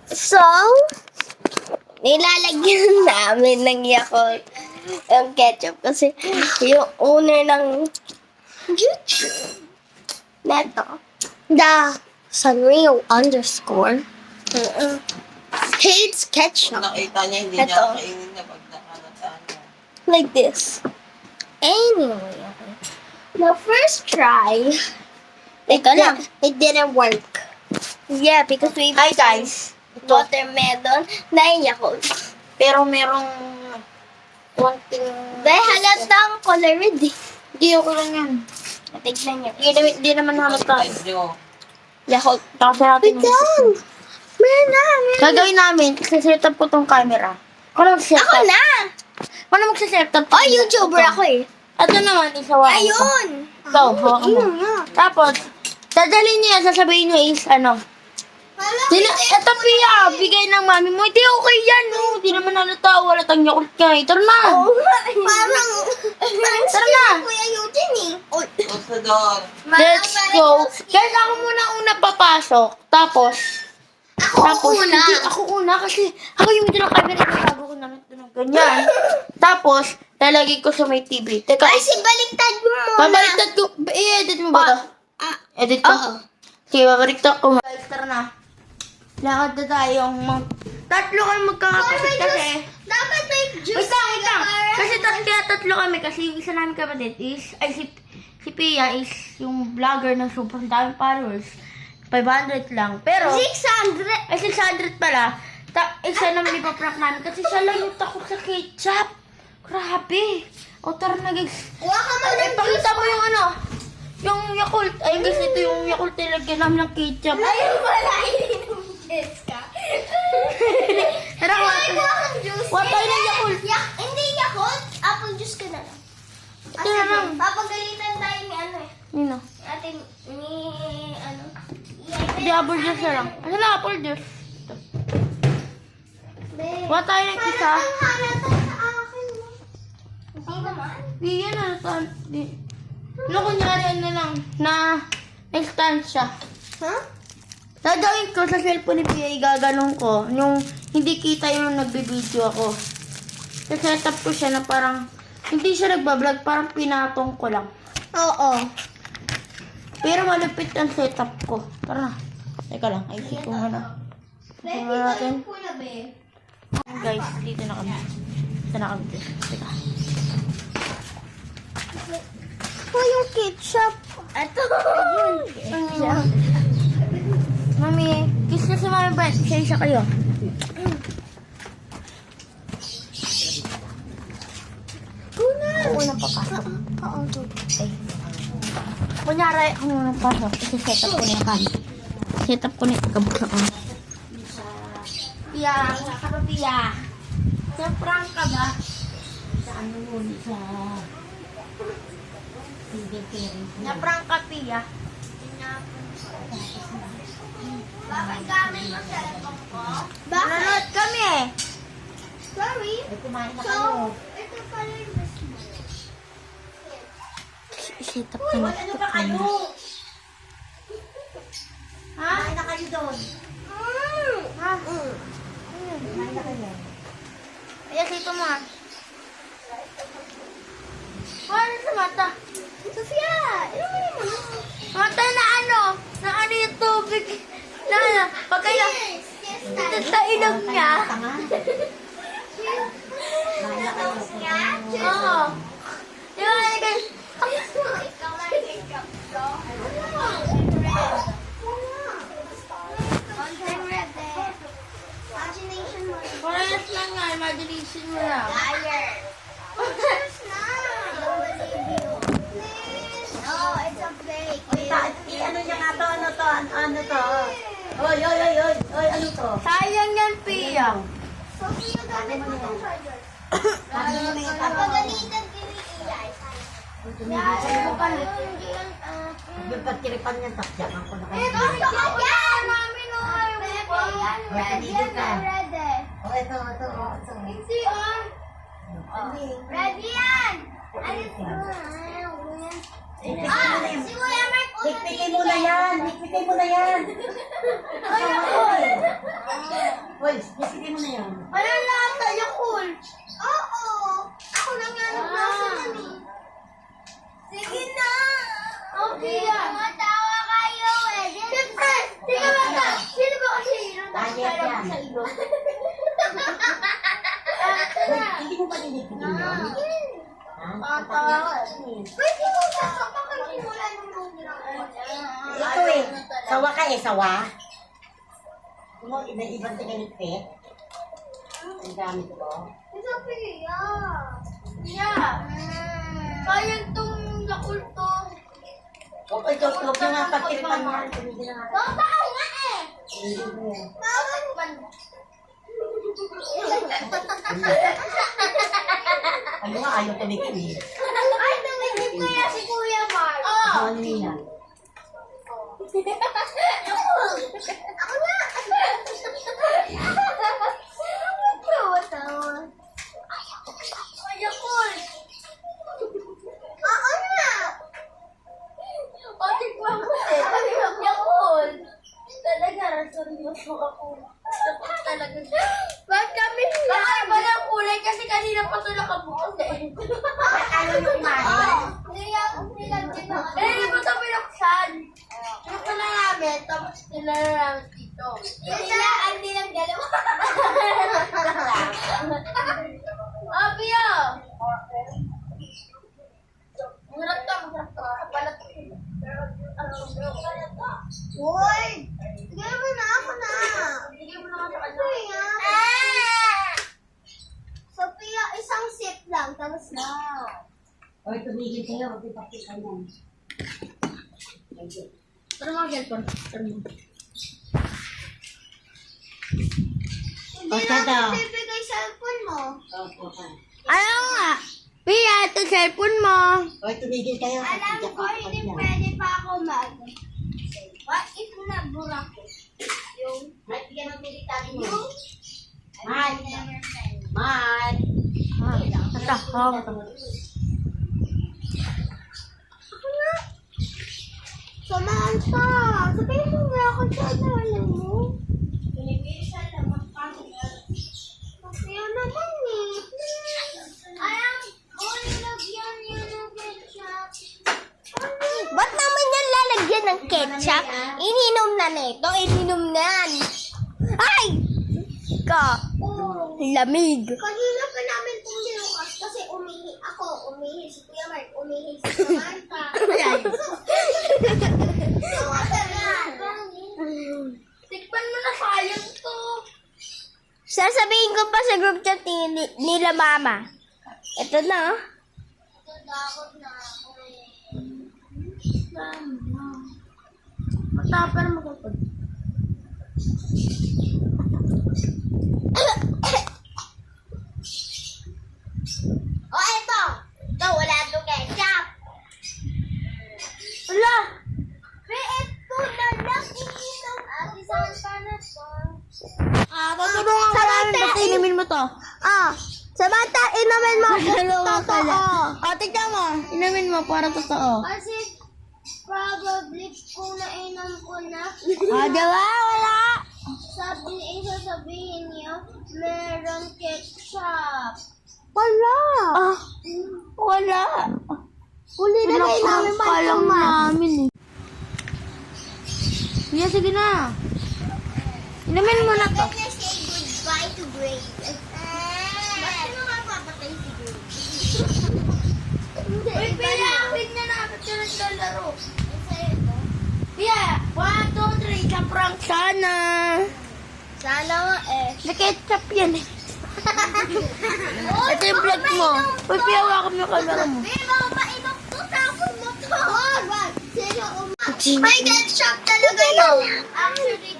So, nilalagyan namin ng Yakult yung ketchup kasi yung owner ng YouTube neto, the Sanrio underscore hates ketchup. Nakita niya, hindi Ito. niya kainin na pag nakalata niya. Like this. Anyway, the first try, it didn't work. Yeah, because we Hi guys! Ito. watermelon na Yakult. Pero merong konting... Dahil halata ang color red eh. Hindi, okay lang yan. Tignan niyo. Hindi naman halata. Yakult. Tapos natin yung... Meron na. Gagawin namin, set up ko tong camera. Ako mag-set Ako up. na! Ako mag-set up. Oh, YouTuber ako eh. Ito naman, isawa. Ayun! Ikaw, hawakan mo. Tapos, dadalhin niya, sasabihin niyo is, ano, ito Pia, bigay ng mami mo. Hindi, okay yan, no. Hindi naman halata, wala tang Yakult ka. Tara na. Parang Tara na. Kuya Eugene eh. Let's go. Guys, ako muna una papasok. Tapos, Ako una. Hindi, ako una kasi ako yung dito ng camera bago ko naman ito ng ganyan. Tapos, lalagay ko sa may TV. Teka, Kasi baliktad mo muna. babaliktad ko. I-edit mo ba ito? Edit ko? Oo. Sige, babaliktad ko. Guys, tara na. Lakad na tayong tatlo kami magkakapatid kasi. Dapat may juice. Wait lang. Kasi kaya tatlo kami kasi yung isa namin kapatid is, ay si Pia is yung vlogger ng super daming followers. 500 lang. Pero, 600. ay 600 pala. Isa naman ipaprank namin kasi siya lang yung takot sa ketchup. Grabe. O tara na guys. Kuha ka man ng Pakita mo yung ano, yung Yakult. Ay guys, ito yung Yakult nilagyan namin ng ketchup. Ayun wala. Ininom juice ka. Tara, Kuha kang juice. Kuha tayo ng Yakult. Hindi Yakult. Apple juice ka na lang. Ito na lang. Papagalitan tayo ni ano eh. Nino. Ate, ni ano. Hindi, apple juice na lang. Ano na apple juice? Kuha tayo ng isa. Halata sa akin mo. Hindi naman. Di yan na. Ano kunyari ano lang, na instansya. Huh? Dadawin ko sa cellphone ni Pia, igaganong ko. Yung hindi kita yung nagbe-video ako. Set up ko siya na parang, hindi siya nagbablog, parang pinatong ko lang. Oo. Pero malupit ang setup ko. Tara na. Teka lang, isip ko muna. Isip muna natin. Guys, dito na kami. Dito na kami. Teka. Oh, yung ketchup. Ito. Ayun. Mami, kiss na si Mami Brent. Isa kayo. Ako unang papasok. Oo. Ay. Kunyari, ako unang pasok. Isa-set up ko na yung kami. Set up ko na yung kabuklaan. Pia, wala ka ba Pia? Sa prank ka ba? Sa ano mo? Sa... Na-prank ka Pia? Bakit gamit mo cellphone ko? Nanonood kami eh. Sorry. Ay, kumain na So, kayo. ito pala yung best mo. Set up ko na ito kami. Ha? Kumain na kayo doon. Ha? Kumain na kayo. Ayan, dito mo ah. Ano sa mata? Sofia, inumin mo na. Mata na ano? Na ano yung tubig? Na ano? Pag kayo, ito sa ilong niya. Oo. Di ba, guys? Ikaw lang yung ketchup ko. Imagination mo. Parehas lang nga, imagination mo lang. Liar. Just na. I don't believe you. Please. No, it's a fake. Ano niya nga to? Ano to? Oy, ano to? Sayang yan, Pia. Sophia, gamit mo itong charger. Sabi mo na yung tama. Pagalitan kiniiyay. Yung pagkiripan niya, sakyakan ko na kayo. Gusto ko yan! Namin o. Ready yan, Ready. Oh, ito. Si on. Ready yan! Ayos mo. Si Kuya Mark. Hikpitin mo na yan! Ay, ako. Uy, sige mo na yun. Ano lasa? Yakult. Oo. Ako lang nga naglasa nun eh. Sige na. Okay yan. Matawa kayo eh. Siyempre, sige ba? Sino ba kasi yun? Diet yan. Sa ilong. Hindi mo pa dinigpigin yun? Pwede mo sasapakagsimula ng lumin ako. Ito eh. Sawa ka eh, sawa. Mo, ibang tinanipit. Ang gamit ko. Ito Pia. Pia. Kaya itong yakulto. Huwag ko ito, huwag nyo nga pagkiripan mo. Tumigil na nga. Totoo nga eh. Hindi mo yan. Naman. Ano nga, ayaw tumigil eh. Ay, tumigil kaya si Kuya Mark. Oo. Ano nila? Ako na. Tawa-tawa. Ayakul. Ako na. O, tikman mo eh. Ayakul. Talaga, seryoso ako. Takot talaga siya. Bakit kami sila? Bakit ba ng kulay? Kasi kanina pa ito nakabukas eh. Ayaw nyo kumain. Nilagyan ako. Eh, ba ito pinaksan? Pinaksan na namin, tapos nilala namin dito. Nilaan nilang dalawa. Ah, Pia! Masarap to, masarap to. Kapalat to. Uy! Bigyan mo na ako na. Bigyan mo na ako sa kanya. Sophia, isang sip lang, tapos na. Hoy, tumigil kayo. Huwag ipakita mo. Pero mga cellphone. Hindi Basta na daw. ako bibigay cellphone mo. Opo ka. Ano nga? Pia, ito cellphone mo. Hoy, tumigil kayo. Alam ko, hindi pwede pa ako mag... What if nabura ko? Yung... May bigyan ng pilitali mo. Yung... Mahal. Mahal. Ito, hawak mo. Ako na. Samahan pa. Sabihin mo nga ako sa alam mo. Pinipisa lang magpanggal. Kasi yun naman eh. Alam, lagyan niya ng ketchup. Ba't naman yan lalagyan ng ketchup? Ininom na nito. Ininom na yan. Ay! Ka. Lamig. Kanina pa namin itong nilukas kasi umihi ako. Umihi si Kuya Mark. Umihi si Samantha. Tikpan mo na, sayang to. Sasabihin ko pa sa group chat nila mama. Ito na. Takot na ako Matapar mo kapag. Oh, eto. Ito, wala itong ketchup. Wala! Ito na lang ininom. Ate, saan pa na to? Tutulungan ka namin. Basta inumin mo to. Samantha, inumin mo. Tutulungan ka Totoo. lang. Tignan mo. Inumin mo para totoo. Kasi probably kung nainom ko na, Diba? Wala! sasabihin niyo, meron ketchup. Wala! Wala! Huli na kayo namin Pinakangka lang namin eh. Kuya, sige na. Inumin mo na to. Let me say goodbye to Grace. Bakit mo mapapatay si Grace? Uy, Pia, akin na namin siya naglalaro. Pia, 1, 2, 3, sa prank sana. Sana nga eh. May ketchup yan eh. Ito yung vlog mo. Uy, Pia, hawakan mo yung camera mo. Pia, baka mainom to. Tapos mo to. Wag. Sino May ketchup talaga yun. Actually,